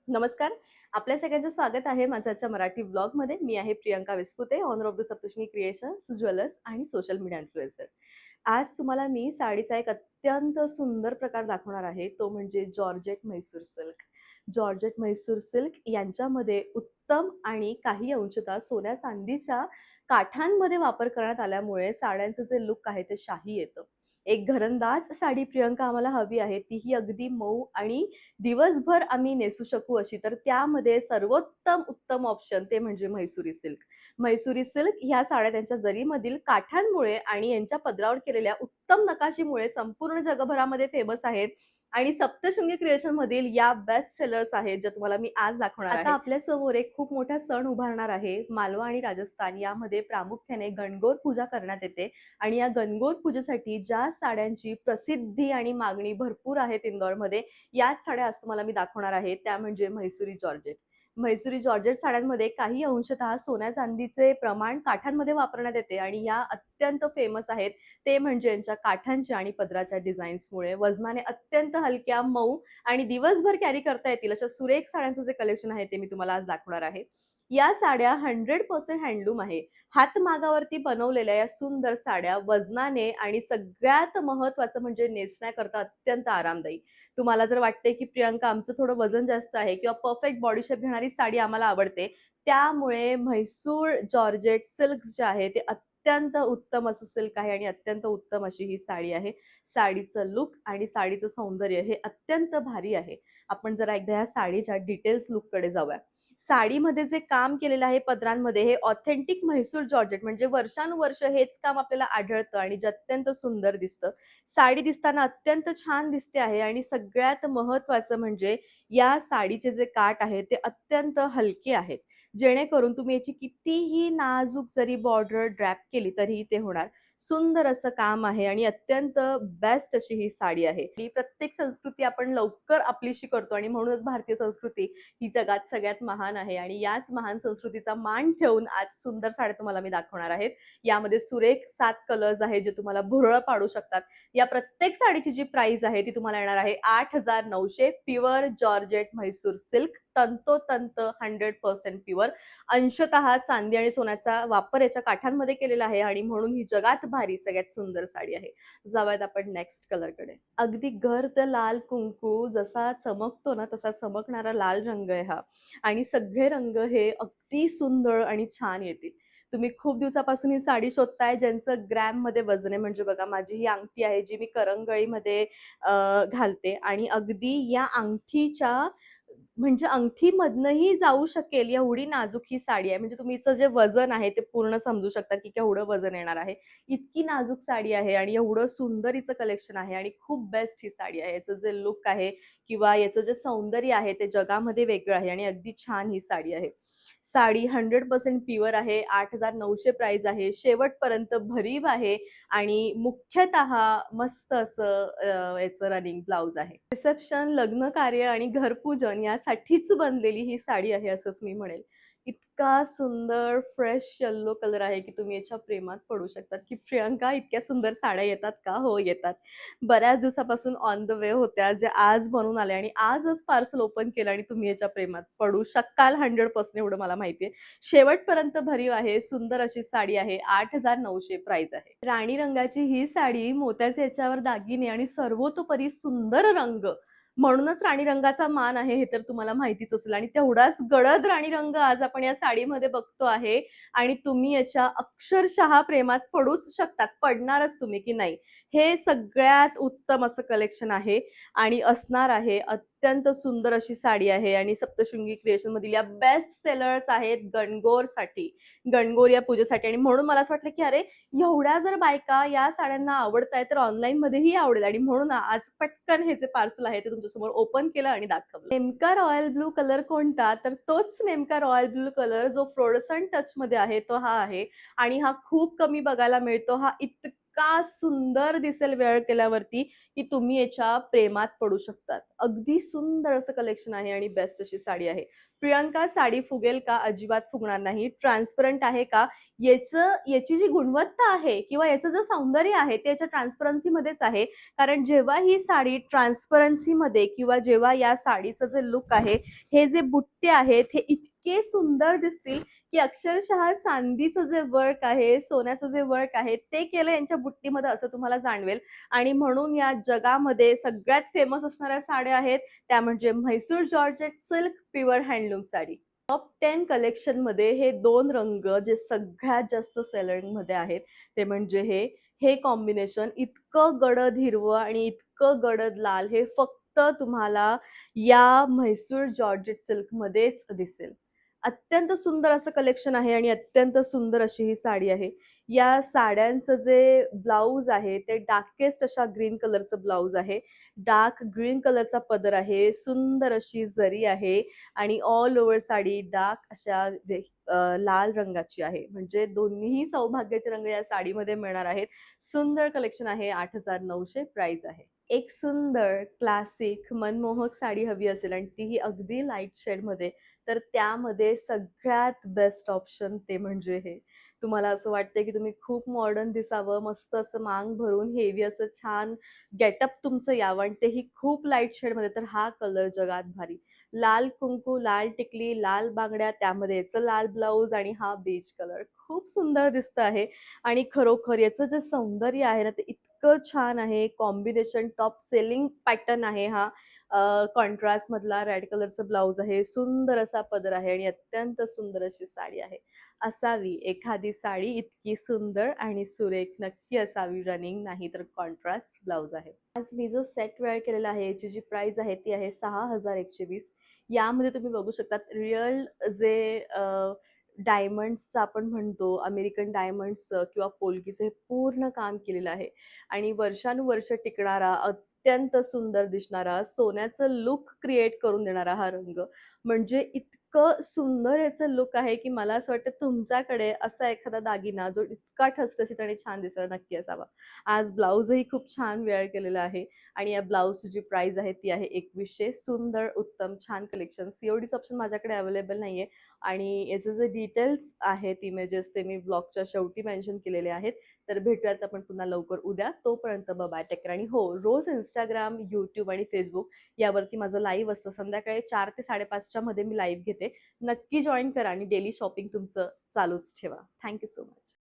नमस्कार. आपल्या सगळ्यांचं स्वागत आहे माझ्या आजच्या मराठी ब्लॉगमध्ये. मी आहे Priyanka Vispute, owner of the Saptashrungi creations, jewellers आणि सोशल मीडिया इन्फ्लुएन्सर. आज तुम्हाला मी साडीचा एक अत्यंत सुंदर प्रकार दाखवणार आहे. तो म्हणजे georgette Mysore silk. Georgette Mysore silk यांच्यामध्ये उत्तम आणि काही अंशतः सोन्या-चांदीच्या काठांमध्ये वापर करण्यात आल्यामुळे साड्यांचं जे लूक आहे ते शाही येतं. एक घरंदाज साडी प्रियंका आम्हाला हवी आहे. तीही अगदी मऊ आणि दिवसभर आम्ही नेसू शकू अशी. तर त्यामध्ये सर्वोत्तम उत्तम ऑप्शन ते म्हणजे म्हैसूरी सिल्क. म्हैसूरी सिल्क ह्या साड्या त्यांच्या जरीमधील काठांमुळे आणि यांच्या पदरावर केलेल्या उत्तम नकाशीमुळे संपूर्ण जगभरामध्ये फेमस आहेत आणि सप्तशृंगी क्रिएशनमधील या बेस्ट सेलर्स आहेत, ज्या तुम्हाला मी आज दाखवणार आहे. आता आपल्यासमोर एक खूप मोठा सण उभारणार आहे. मालवा आणि राजस्थान यामध्ये प्रामुख्याने गणगौर पूजा करण्यात येते आणि या गणगौर पूजेसाठी ज्या साड्यांची प्रसिद्धी आणि मागणी भरपूर आहेत इंदोरमध्ये, याच साड्या आज तुम्हाला मी दाखवणार आहे. त्या म्हणजे म्हैसूरी जॉर्जेट. म्हैसूरी जॉर्जेट साड्यांमध्ये काही अंशतः सोन्या-चांदीचे प्रमाण काठांमध्ये वापरण्यात येते आणि या अत्यंत फेमस आहेत. ते म्हणजे यांच्या काठांच्या आणि पदराच्या डिझाईन्समुळे. वजनाने अत्यंत हलक्या, मऊ आणि दिवसभर कॅरी करता येतील अशा सुरेख साड्यांचं जे कलेक्शन आहे ते मी तुम्हाला आज दाखवणार आहे. या साड्या 100% हँडलूम आहे. हातमागावरती बनवलेल्या या सुंदर साड्या वजनाने आणि सगळ्यात महत्त्वाचं म्हणजे नेसण्याकरता अत्यंत आरामदायी. तुम्हाला जर वाटतंय की प्रियंका आमचं थोडं वजन जास्त आहे किंवा परफेक्ट बॉडी शेप घेणारी साडी आम्हाला आवडते, त्यामुळे म्हैसूर जॉर्जेट सिल्क जे आहे ते अत्यंत उत्तम असं सिल्क आहे आणि अत्यंत उत्तम अशी ही साडी आहे. साडीचं लूक आणि साडीचं सौंदर्य हे अत्यंत भारी आहे. आपण जरा एकदा या साडीच्या डिटेल्स लूककडे जाऊया. साडीमध्ये जे काम केलेलं आहे पदरांमध्ये हे ऑथेंटिक म्हैसूर जॉर्जेट म्हणजे वर्षानुवर्ष हेच काम आपल्याला आढळतं आणि जे अत्यंत सुंदर दिसतं. साडी दिसताना अत्यंत छान दिसते आहे आणि सगळ्यात महत्त्वाचं म्हणजे या साडीचे जे काठ आहेत ते अत्यंत हलके आहेत. जेणेकरून तुम्ही याची कितीही नाजूक जरी बॉर्डर ड्रॅप केली तरीही ते होणार. सुंदर असं काम आहे आणि अत्यंत बेस्ट अशी ही साडी आहे. ही प्रत्येक संस्कृती आपण लवकर आपलीशी करतो आणि म्हणूनच भारतीय संस्कृती ही जगात सगळ्यात महान आहे आणि याच महान संस्कृतीचा मान ठेवून आज सुंदर साड्या तुम्हाला मी दाखवणार आहेत. यामध्ये सुरेख 7 कलर्स आहेत जे तुम्हाला भुरळ पाडू शकतात. या प्रत्येक साडीची जी प्राइस आहे ती तुम्हाला येणार आहे 8,900 प्युअर जॉर्जेट म्हैसूर सिल्क तंतोतंत 100% प्युअर. अंशतः चांदी आणि सोन्याचा वापर याच्या काठांमध्ये केलेला आहे आणि म्हणून ही जगात भारी सगळ्यात सुंदर साडी आहे. जाऊयात आपण नेक्स्ट कलरकडे. अगदी गर्द लाल कुंकू जसा चमकतो ना तसा चमकणारा लाल रंग आहे हा आणि सगळे रंग हे अगदी सुंदर आणि छान येतील. तुम्ही खूप दिवसापासून ही साडी शोधताय ज्यांचं ग्रॅममध्ये वजन आहे. म्हणजे बघा माझी ही अंगठी आहे जी मी करंगळीमध्ये घालते आणि अगदी या अंगठीच्या म्हणजे अंगठीमधनंही जाऊ शकेल एवढी नाजूक ही साडी आहे. म्हणजे तुम्ही हिचं जे वजन आहे ते पूर्ण समजू शकता की केवढं वजन येणार आहे. इतकी नाजूक साडी आहे आणि एवढं सुंदर हिचं कलेक्शन आहे आणि खूप बेस्ट ही साडी आहे. याचं जे लूक आहे किंवा याचं जे सौंदर्य आहे ते जगामध्ये वेगळं आहे आणि अगदी छान ही साडी आहे. साडी 100% प्युअर आहे. 8,900 प्राइस आहे. शेवटपर्यंत भरीव आहे आणि मुख्यतः मस्त असं याचं रनिंग ब्लाउज आहे. रिसेप्शन, लग्न कार्य आणि घरपूजन यासाठीच बनलेली ही साडी आहे असंच मी म्हणेल. इतका सुंदर फ्रेश येल्लो कलर आहे की तुम्ही याच्या प्रेमात पडू शकतात की प्रियंका इतक्या सुंदर साड्या येतात का? हो येतात. बऱ्याच दिवसापासून ऑन द वे होत्या ज्या आज बनून आल्या आणि आजच पार्सल ओपन केलं आणि तुम्ही याच्या प्रेमात पडू शकाल 100% एवढं मला माहिती आहे. शेवटपर्यंत भरीव आहे. सुंदर अशी साडी आहे. 8,900 प्राइस आहे. राणी रंगाची ही साडी मोत्याचे याच्यावर दागिने आणि सर्वतोपरी सुंदर रंग म्हणूनच राणी रंगाचा मान आहे हे तर तुम्हाला माहितीच असेल आणि तेवढाच गडद राणी रंग आज आपण या साडीमध्ये बघतो आहे आणि तुम्ही याच्या अक्षरशः प्रेमात पडूच शकतात. पडणारच तुम्ही की नाही. हे सगळ्यात उत्तम असं कलेक्शन आहे आणि असणार आहे. अत्यंत सुंदर अशी साडी आहे आणि सप्तशृंगी क्रिएशनमधील या बेस्ट सेलर्स आहेत गणगौरसाठी. गणगौर या पूजेसाठी आणि म्हणून मला असं वाटलं की अरे एवढ्या जर बायका या साड्यांना आवडतायत तर ऑनलाईनमध्येही आवडेल आणि म्हणून आज पटकन हे जे पार्सल आहे ते तुमच्यासमोर ओपन केलं आणि दाखवलं. नेमका रॉयल ब्लू कलर कोणता? तर तोच नेमका रॉयल ब्लू कलर जो फ्लोरोसंट टचमध्ये आहे तो हा आहे आणि हा खूप कमी बघायला मिळतो. हा इतका सुंदर दिसेल वेअर केल्यावरती की तुम्ही याच्या प्रेमात पडू शकतात. अगदी सुंदर असं कलेक्शन आहे आणि बेस्ट अशी साडी आहे. प्रियंका साडी फुगेल का? अजिबात फुगणार नाही. ट्रान्सपरंट आहे का? याची जी गुणवत्ता आहे किंवा याचं जे सौंदर्य आहे ते याच्या ट्रान्सपरन्सीमध्येच आहे. कारण जेव्हा ही साडी ट्रान्सपरन्सीमध्ये किंवा जेव्हा या साडीचं जे लुक आहे, हे जे बुट्टे आहेत हे इतके सुंदर दिसतील की अक्षरशः चांदीचं जे वर्क आहे, सोन्याचं जे वर्क आहे ते केलं यांच्या बुट्टीमध्ये असं तुम्हाला जाणवेल. आणि म्हणून या जगामध्ये सगळ्यात फेमस असणाऱ्या साड्या आहेत त्या म्हणजे Mysore georgette silk pure handloom sari. Top 10 कलेक्शनमध्ये हे 2 रंग जे सगळ्यात जास्त सेलिंगमध्ये आहेत, ते म्हणजे हे कॉम्बिनेशन इतकं गडद हिरवं आणि इतकं गडद लाल हे फक्त तुम्हाला या म्हैसूर जॉर्जेट सिल्कमध्येच दिसेल. अत्यंत सुंदर असं कलेक्शन आहे आणि अत्यंत सुंदर अशी ही साडी आहे. या साड्यांचं जे ब्लाउज आहे ते डार्केस्ट अशा ग्रीन कलरचं ब्लाउज आहे. डार्क ग्रीन कलरचा पदर आहे. सुंदर अशी जरी आहे आणि ऑल ओव्हर साडी डार्क अशा लाल रंगाची आहे. म्हणजे दोन्हीही सौभाग्याचे रंग या साडीमध्ये मिळणार आहेत. सुंदर कलेक्शन आहे. 8,900 प्राइस आहे. एक सुंदर, क्लासिक, मनमोहक साडी हवी असेल आणि तीही अगदी लाईट शेडमध्ये, तर त्यामध्ये सगळ्यात बेस्ट ऑप्शन ते म्हणजे हे. तुम्हाला असं वाटतंय की तुम्ही खूप मॉडर्न दिसावं, मस्त असं मांग भरून हेवी असं छान गेटअप तुमचं यावं आणि तेही खूप लाईट शेडमध्ये, तर हा कलर जगात भारी. लाल कुंकू, लाल टिकली, लाल बांगड्या, त्यामध्ये याचं लाल ब्लाउज आणि हा बेज कलर. खूप सुंदर दिसतं आहे आणि खरोखर याचं जे सौंदर्य आहे ना, ते इतकं छान आहे. कॉम्बिनेशन टॉप सेलिंग पॅटर्न आहे हा. कॉन्ट्रास्टमधला रेड कलरचं ब्लाउज आहे. सुंदर असा पदर आहे आणि अत्यंत सुंदर अशी साडी आहे. असावी एखादी साडी इतकी सुंदर आणि सुरेख नक्की असावी रनिंग, नाही तर कॉन्ट्रास्ट ब्लाउज आहे. आज मी जो सेट वेअर केलेला आहे याची जी प्राइस आहे ती आहे 6,120. यामध्ये तुम्ही बघू शकतात रिअल जे डायमंड्सचं आपण म्हणतो अमेरिकन डायमंड्सचं किंवा पोल्कीचं हे पूर्ण काम केलेलं आहे आणि वर्षानुवर्ष टिकणारा अत्यंत सुंदर दिसणारा सोन्याचं लुक क्रिएट करून देणारा हा रंग. म्हणजे इतकं सुंदर याचं लुक आहे की मला असं वाटतं तुमच्याकडे असा एखादा दागिना जो इतका ठसठशीत आणि छान दिसायला नक्की असावा. आज ब्लाउजही खूप छान वेअर केलेला आहे आणि या ब्लाउजची जी प्राइस आहे ती आहे 2100. सुंदर, उत्तम, छान कलेक्शन. सीओडीचं ऑप्शन माझ्याकडे अवेलेबल नाहीये आणि याचे जे डिटेल्स आहेत, इमेजेस ते मी ब्लॉगच्या शेवटी मेन्शन केलेले आहेत. तर भेटूयात आपण पुन्हा लवकर उद्या. तोपर्यंत बाय टेक केअर आणि हो, रोज Instagram, YouTube आणि Facebook यावरती माझं लाईव्ह असतं. संध्याकाळी 4 ते 5:30च्या मध्ये मी लाईव्ह घेते. नक्की जॉइन करा आणि डेली शॉपिंग तुमचं चालूच ठेवा. Thank you so much.